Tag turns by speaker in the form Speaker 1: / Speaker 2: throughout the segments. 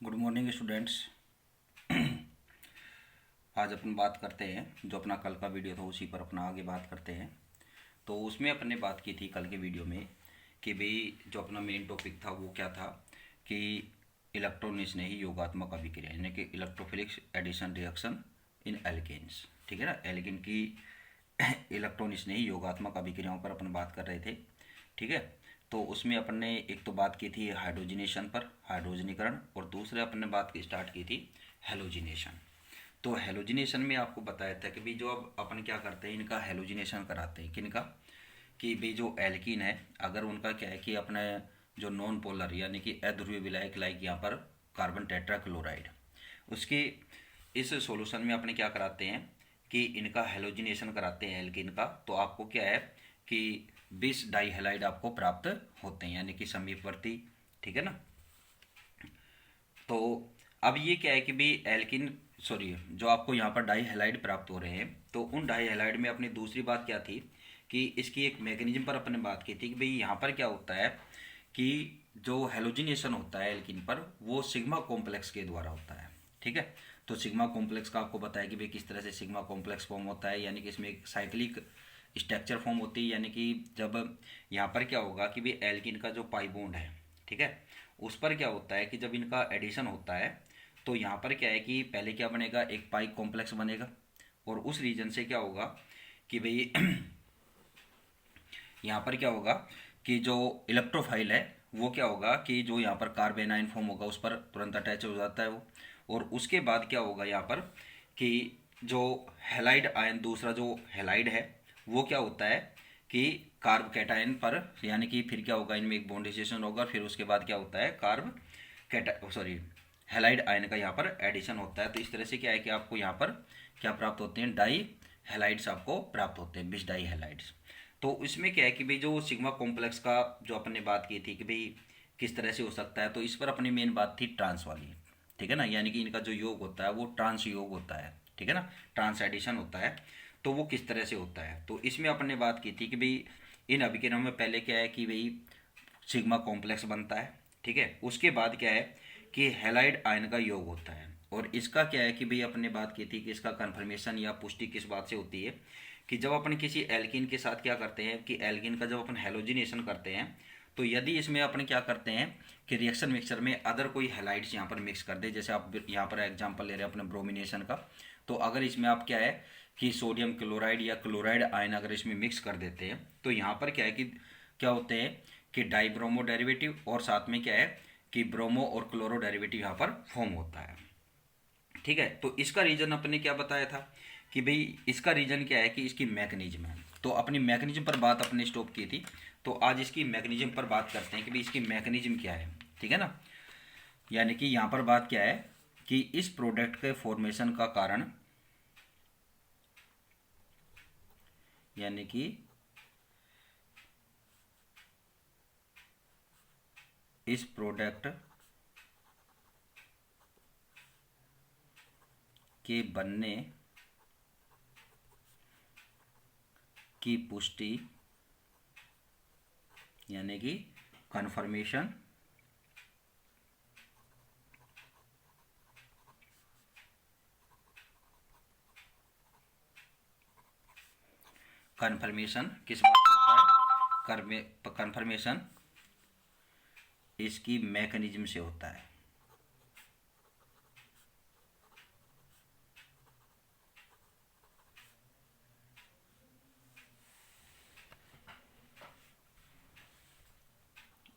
Speaker 1: Good morning students. आज अपन बात करते हैं जो अपना कल का वीडियो था उसी पर अपना आगे बात करते हैं। तो उसमें अपन ने बात की थी कल के वीडियो में कि भाई जो अपना मेन टॉपिक था वो क्या था कि इलेक्ट्रॉन स्नेही योगात्मक अभिक्रिया यानी कि electrophilic addition reaction in alkenes. ठीक है ना, एल्केन की इलेक्ट्रॉन स्नेही योगात्मक अभिक्रियाओं पर अपन बात कर रहे थे। ठीक है, तो उसमें अपन ने एक तो बात की थी हाइड्रोजनेशन पर, हाइड्रोजनीकरण, और दूसरे अपन ने बात की स्टार्ट की थी हेलोजिनेशन। तो हेलोजिनेशन में आपको बताया था कि भाई जो अब अपन क्या करते हैं, इनका हेलोजिनेशन कराते हैं। किनका? कि भाई जो एल्कीन है, अगर उनका क्या है कि अपने जो नॉन पोलर यानी कि अध्रुवीय विलायक लाइक यहाँ पर कार्बन टेट्राक्लोराइड, उसके इस सॉल्यूशन में अपने क्या कराते हैं कि इनका हेलोजिनेशन कराते हैं एल्कीन का। तो आपको क्या है कि 20 डाई हेलाइड आपको प्राप्त होते हैं यानी कि समीपवर्ती। ठीक है ना। तो अब ये क्या है कि भाई एल्किन सॉरी जो आपको यहाँ पर डाई हेलाइड प्राप्त हो रहे हैं, तो उन डाई हेलाइड में अपनी दूसरी बात क्या थी कि इसकी एक मैकेनिज्म पर अपने बात की थी कि भाई यहाँ पर क्या होता है कि जो हेलोजिनेशन होता है एल्किन पर वो सिग्मा कॉम्प्लेक्स के द्वारा होता है। ठीक है, तो सिग्मा कॉम्प्लेक्स का आपको बताया कि भाई किस तरह से सिग्मा कॉम्प्लेक्स फॉर्म होता है, यानी कि इसमें एक साइक्लिक स्ट्रक्चर फॉर्म होती है। यानी कि जब यहाँ पर क्या होगा कि भाई एल्किन का जो पाई बॉन्ड है, ठीक है, उस पर क्या होता है कि जब इनका एडिशन होता है तो यहाँ पर क्या है कि पहले क्या बनेगा, एक पाई कॉम्प्लेक्स बनेगा, और उस रीजन से क्या होगा कि भाई यहाँ पर क्या होगा कि जो इलेक्ट्रोफाइल है वो क्या होगा कि जो यहाँ पर कार्बेनाइन फॉर्म होगा उस पर तुरंत अटैच हो जाता है वो। और उसके बाद क्या होगा यहाँ पर कि जो हेलाइड आयन, दूसरा जो हेलाइड है वो क्या होता है कि कार्ब कैटायन पर, यानी कि फिर क्या होगा इनमें एक बॉन्डिजेशन होगा, फिर उसके बाद क्या होता है कार्ब कैटा सॉरी हेलाइड आयन का यहाँ पर एडिशन होता है। तो इस तरह से क्या है कि आपको यहाँ पर क्या प्राप्त होते हैं, डाई हेलाइड्स आपको प्राप्त होते हैं, 20 डाई हेलाइड्स। तो इसमें क्या है कि भाई जो सिग्मा कॉम्प्लेक्स का जो अपन ने बात की थी कि भाई किस तरह से हो सकता है, तो इस पर अपनी मेन बात थी ट्रांस वाली। ठीक है ना, यानी कि इनका जो योग होता है वो ट्रांस योग होता है। ठीक है ना, ट्रांस एडिशन होता है, तो वो किस तरह से होता है। तो इसमें अपन ने बात की थी कि भाई इन अभिक्रियाओं में पहले क्या है कि भाई सिग्मा कॉम्प्लेक्स बनता है। ठीक है, उसके बाद क्या है कि हेलाइड आयन का योग होता है, और इसका क्या है कि भाई अपन ने बात की थी कि इसका कन्फर्मेशन या पुष्टि किस बात से होती है कि जब अपन किसी एल्किन के साथ क्या करते हैं कि एल्किन का जब अपन हेलोजिनेशन करते हैं, तो यदि इसमें अपन क्या करते हैं कि रिएक्शन मिक्सचर में अदर कोई हेलाइड्स यहाँ पर मिक्स कर दे, जैसे आप यहाँ पर एग्जांपल ले रहे हैं अपने ब्रोमिनेशन का, तो अगर इसमें आप क्या है कि सोडियम क्लोराइड या क्लोराइड आयन अगर इसमें मिक्स कर देते हैं, तो यहाँ पर क्या है कि क्या होते हैं कि डाइब्रोमो डेरिवेटिव, और साथ में क्या है कि ब्रोमो और क्लोरो डेरिवेटिव यहाँ पर फॉर्म होता है। ठीक है, तो इसका रीजन अपने क्या बताया था कि भाई इसका रीजन क्या है कि इसकी मैकेनिज्म है। तो अपनी मैकेनिज्म पर बात अपने स्टॉप की थी, तो आज इसकी मैकेनिज्म पर बात करते हैं कि भाई इसकी मैकेनिज्म क्या है। ठीक है ना, यानी कि यहाँ पर बात क्या है कि इस प्रोडक्ट के फॉर्मेशन का कारण, यानी कि इस प्रोडक्ट के बनने की पुष्टि यानी कि कन्फर्मेशन कन्फर्मेशन किस बात से होता है, कन्फर्मेशन इसकी मैकेनिज्म से होता है।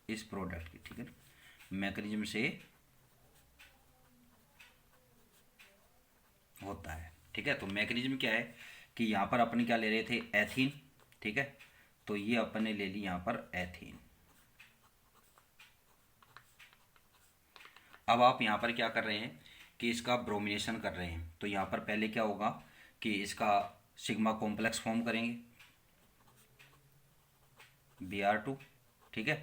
Speaker 1: इस प्रोडक्ट की, ठीक है, मैकेनिज्म से होता है। ठीक है, तो मैकेनिज्म क्या है कि यहाँ पर अपन क्या ले रहे थे, एथीन। ठीक है, तो ये अपन ने ले ली यहाँ पर एथीन। अब आप यहाँ पर क्या कर रहे हैं कि इसका ब्रोमिनेशन कर रहे हैं, तो यहाँ पर पहले क्या होगा कि इसका सिग्मा कॉम्प्लेक्स फॉर्म करेंगे Br2। ठीक है,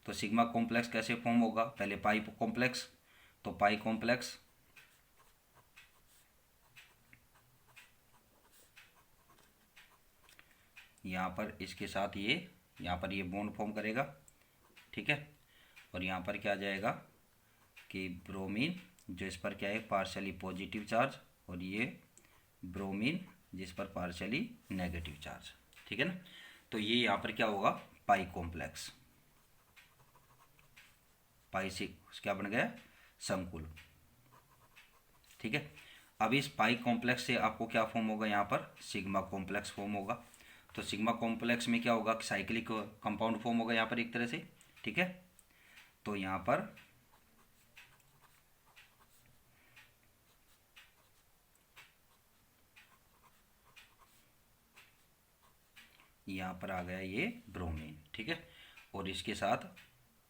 Speaker 1: तो सिग्मा कॉम्प्लेक्स कैसे फॉर्म होगा, पहले पाई कॉम्प्लेक्स, तो पाई कॉम्प्लेक्स यहाँ पर इसके साथ ये यहाँ पर ये बॉन्ड फॉर्म करेगा। ठीक है, और यहाँ पर क्या आ जाएगा कि ब्रोमीन जो इस पर क्या है पार्शियली पॉजिटिव चार्ज, और ये ब्रोमीन जिस पर पार्शियली नेगेटिव चार्ज, ठीक है ना। तो ये यहाँ पर क्या होगा पाई कॉम्प्लेक्स, पाई से क्या बन गया संकुल, ठीक है। अब इस पाई कॉम्प्लेक्स से आपको क्या फॉर्म होगा यहाँ पर सिग्मा कॉम्प्लेक्स फॉर्म होगा। तो सिग्मा कॉम्प्लेक्स में क्या होगा साइक्लिक कंपाउंड फॉर्म होगा यहाँ पर एक तरह से, ठीक है। तो यहाँ पर आ गया ये ब्रोमीन, ठीक है। और इसके साथ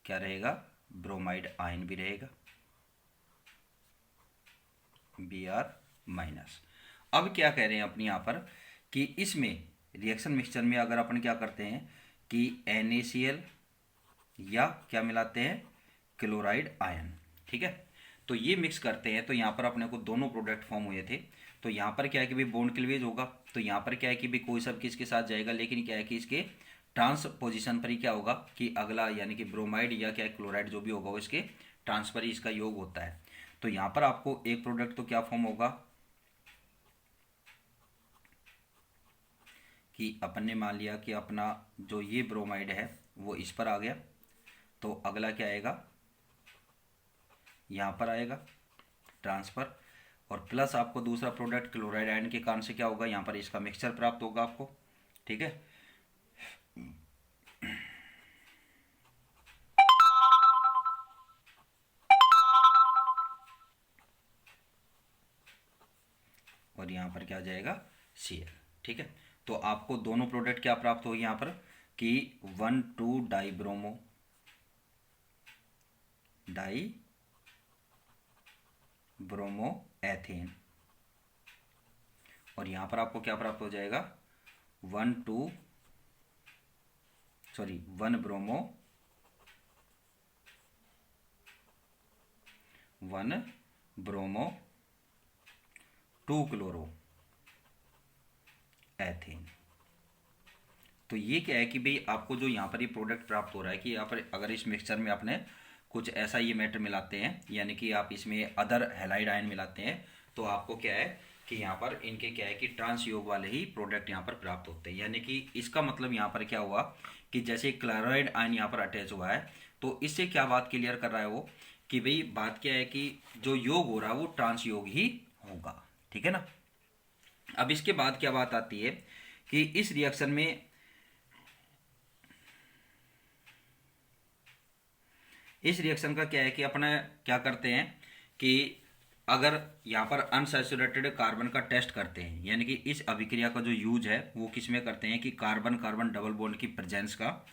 Speaker 1: क्या रहेगा ब्रोमाइड आयन भी रहेगा Br माइनस। अब क्या कह रहे हैं अपने यहाँ पर कि इसमें रिएक्शन मिक्सचर में अगर अपन क्या करते हैं कि NaCl या क्या मिलाते हैं क्लोराइड आयन, ठीक है। तो ये मिक्स करते हैं तो यहाँ पर अपने को दोनों प्रोडक्ट फॉर्म हुए थे। तो यहाँ पर क्या है कि भाई बॉन्ड क्लीवेज होगा, तो यहाँ पर क्या है कि भाई कोई सब किसके साथ जाएगा, लेकिन क्या है कि इसके ट्रांस पोजिशन पर ही क्या होगा कि अगला यानी कि ब्रोमाइड या क्या क्लोराइड जो भी होगा वो इसके ट्रांसफर ही इसका योग होता है। तो यहाँ पर आपको एक प्रोडक्ट तो क्या फॉर्म होगा कि अपन ने मान लिया कि अपना जो ये ब्रोमाइड है वो इस पर आ गया, तो अगला क्या आएगा यहाँ पर आएगा ट्रांसफर, और प्लस आपको दूसरा प्रोडक्ट क्लोराइड आयन के कारण से क्या होगा यहाँ पर इसका मिक्सचर प्राप्त होगा आपको, ठीक है। और यहाँ पर क्या जाएगा Cl, ठीक है। तो आपको दोनों प्रोडक्ट क्या प्राप्त होगी यहाँ पर कि 1,2 डाई ब्रोमो एथेन, और यहाँ पर आपको क्या प्राप्त हो जाएगा 1 ब्रोमो 2 क्लोरो एथेन। तो ये क्या है कि भाई आपको जो यहाँ पर ये प्रोडक्ट प्राप्त हो रहा है कि यहाँ पर अगर इस मिक्सचर में आपने कुछ ऐसा ये मैटर मिलाते हैं यानी कि आप इसमें अदर हैलाइड आयन मिलाते हैं, तो आपको क्या है कि यहाँ पर इनके क्या है कि ट्रांस योग वाले ही प्रोडक्ट यहाँ पर प्राप्त होते हैं। यानी कि इसका मतलब यहाँ पर क्या हुआ कि जैसे क्लोराइड आयन यहाँ पर अटैच हुआ है, तो इससे क्या बात क्लियर कर रहा है वो कि भाई बात क्या है कि जो योग हो रहा है वो ट्रांस योग ही होगा, ठीक है ना। अब इसके बाद क्या बात आती है कि इस रिएक्शन में का क्या है कि अपने क्या करते हैं कि अगर यहाँ पर अनसैचुरेटेड कार्बन का टेस्ट करते हैं, यानी कि इस अभिक्रिया का जो यूज है वो किस में करते हैं कि कार्बन कार्बन डबल बॉन्ड की प्रेजेंस का,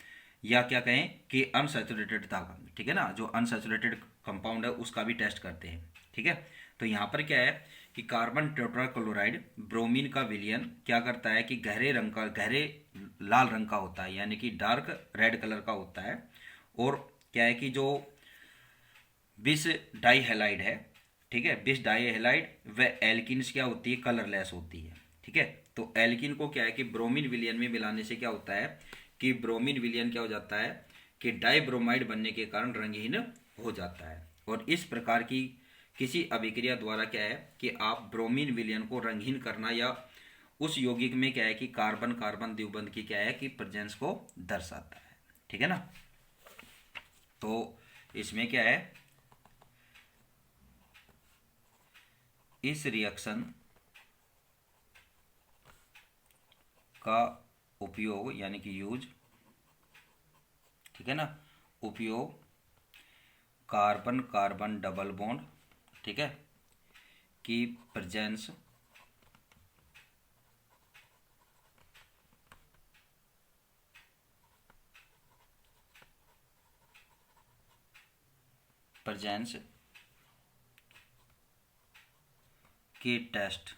Speaker 1: या क्या कहें कि अनसैचुरेटेडता का, ठीक है ना, जो अनसैचुरेटेड कंपाउंड है उसका भी टेस्ट करते हैं, ठीक है। तो यहाँ पर क्या है कि कार्बन टेट्राक्लोराइड ब्रोमीन का विलयन क्या करता है कि गहरे लाल रंग का होता है, यानी कि डार्क रेड कलर का होता है। और क्या है कि जो बिस डाइहेलाइड है, ठीक है, बिस डाइहेलाइड व एल्किन्स क्या होती है कलरलेस होती है, ठीक है। तो एल्किन को क्या है कि ब्रोमीन विलयन में मिलाने से क्या होता है कि ब्रोमीन विलयन क्या हो जाता है कि डाइब्रोमाइड बनने के कारण रंगहीन हो जाता है। और इस प्रकार की किसी अभिक्रिया द्वारा क्या है कि आप ब्रोमीन विलयन को रंगहीन करना या उस यौगिक में क्या है कि कार्बन कार्बन द्विबंध की क्या है कि प्रेजेंस को दर्शाता है, ठीक है ना। तो इसमें क्या है इस रिएक्शन का उपयोग यानी कि यूज, ठीक है ना, उपयोग कार्बन कार्बन डबल बॉन्ड, ठीक है, की प्रेजेंस के टेस्ट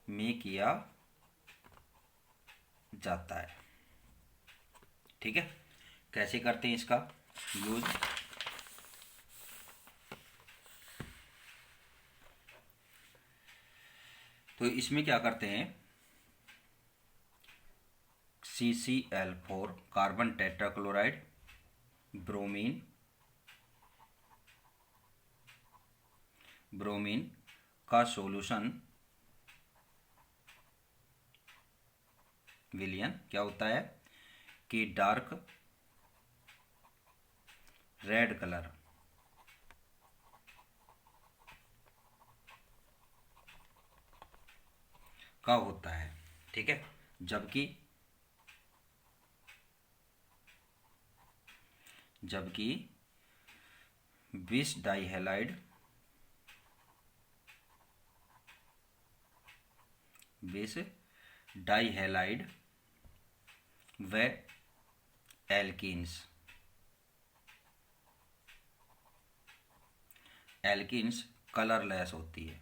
Speaker 1: में किया जाता है, ठीक है। कैसे करते हैं इसका यूज, तो इसमें क्या करते हैं CCl4 carbon tetrachloride bromine bromine का सॉल्यूशन विलयन क्या होता है कि डार्क रेड कलर का होता है। ठीक है, जबकि बिस डाइहैलाइड व एल्किन्स कलरलेस होती है।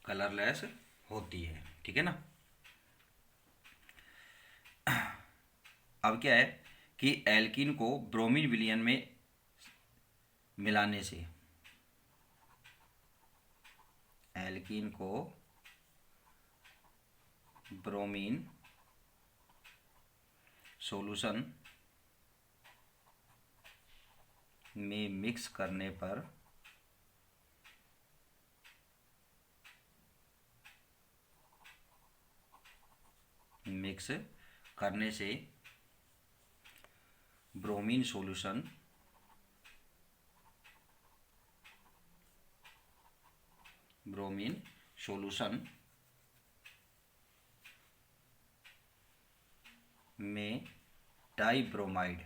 Speaker 1: कलरलेस होती है, ठीक है ना। अब क्या है कि एल्कीन को ब्रोमीन विलयन में मिलाने से एल्कीन को ब्रोमीन सॉल्यूशन में मिक्स करने पर ब्रोमीन सॉल्यूशन में डाइब्रोमाइड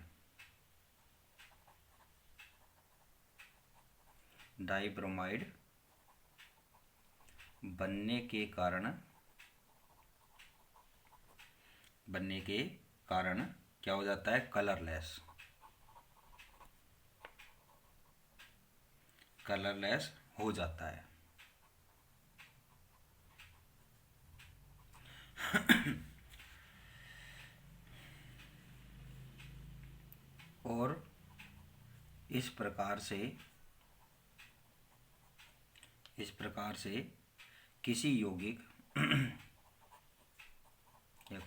Speaker 1: बनने के कारण क्या हो जाता है, कलरलेस हो जाता है। और इस प्रकार से किसी यौगिक या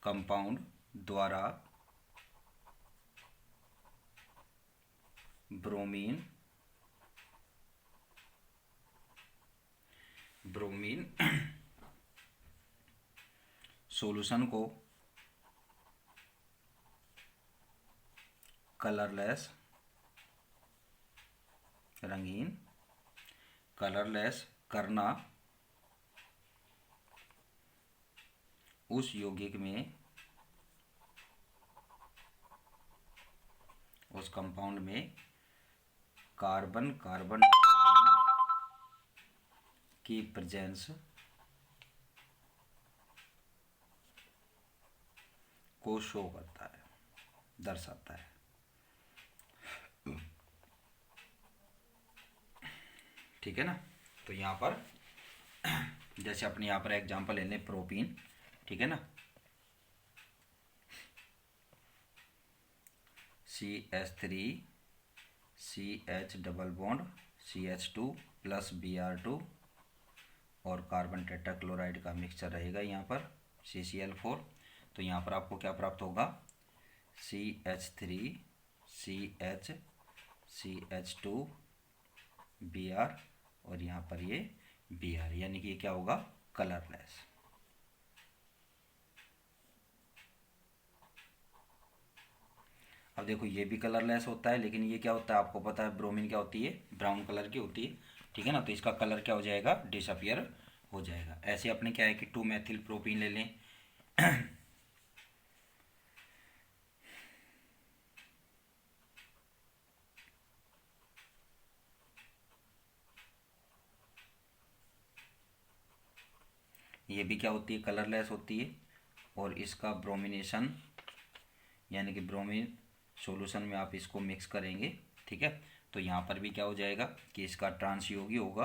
Speaker 1: कंपाउंड द्वारा ब्रोमीन सॉल्यूशन को कलरलेस करना उस यौगिक में, उस कंपाउंड में कार्बन की प्रेजेंस को शो करता है, दर्शाता है। ठीक है ना। तो यहाँ पर जैसे अपने यहाँ पर एग्जांपल ले लें प्रोपीन, ठीक है ना, CH3 CH double bond CH2 plus Br2 और कार्बन टेट्राक्लोराइड का मिक्सचर रहेगा यहाँ पर CCl4। तो यहाँ पर आपको क्या प्राप्त होगा, CH3 CH CH2 Br और यहाँ पर ये Br, यानी कि ये क्या होगा, कलरलेस। अब देखो ये भी कलरलेस होता है, लेकिन ये क्या होता है आपको पता है, ब्रोमीन क्या होती है, ब्राउन कलर की होती है। ठीक है ना, तो इसका कलर क्या हो जाएगा, डिसअपियर हो जाएगा। ऐसे अपने क्या है कि 2 मेथिल प्रोपीन ले लें ये भी क्या होती है, कलरलेस होती है। और इसका ब्रोमिनेशन यानी कि ब्रोमीन सॉल्यूशन में आप इसको मिक्स करेंगे, ठीक है, तो यहाँ पर भी क्या हो जाएगा कि इसका ट्रांसयोगी होगा।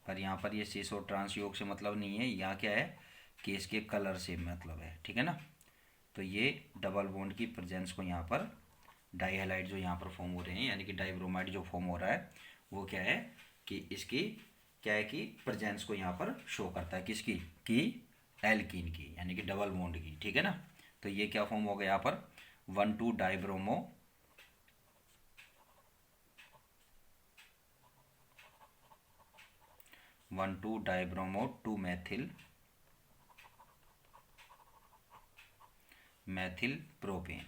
Speaker 1: पर यहाँ पर ये सिस और ट्रांसयोग से मतलब नहीं है, यहाँ क्या है कि इसके कलर से मतलब है। ठीक है ना, तो ये डबल बॉन्ड की प्रेजेंस को यहाँ पर डाइहैलाइड जो यहाँ पर फॉर्म हो रहे हैं, यानी कि डाइब्रोमाइड जो फॉर्म हो रहा है वो क्या है, कि इसकी क्या है कि प्रेजेंस को यहाँ पर शो करता है, किसकी, कि एल्कीन की, यानी कि डबल बॉन्ड की, ठीक है ना। तो ये क्या फॉर्म हो गया यहाँ पर, 1,2 डाइब्रोमो 1,2 डाइब्रोमो 2 मैथिल प्रोपेन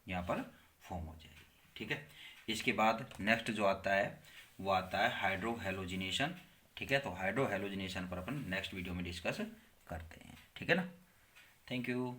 Speaker 1: यहाँ पर फॉर्म हो जाएगी, ठीक है। इसके बाद नेक्स्ट जो आता है वो आता है हाइड्रो हेलोजिनेशन, ठीक है। तो हाइड्रो हेलोजिनेशन पर अपन नेक्स्ट वीडियो में डिस्कस करते हैं, ठीक है ना। Thank you.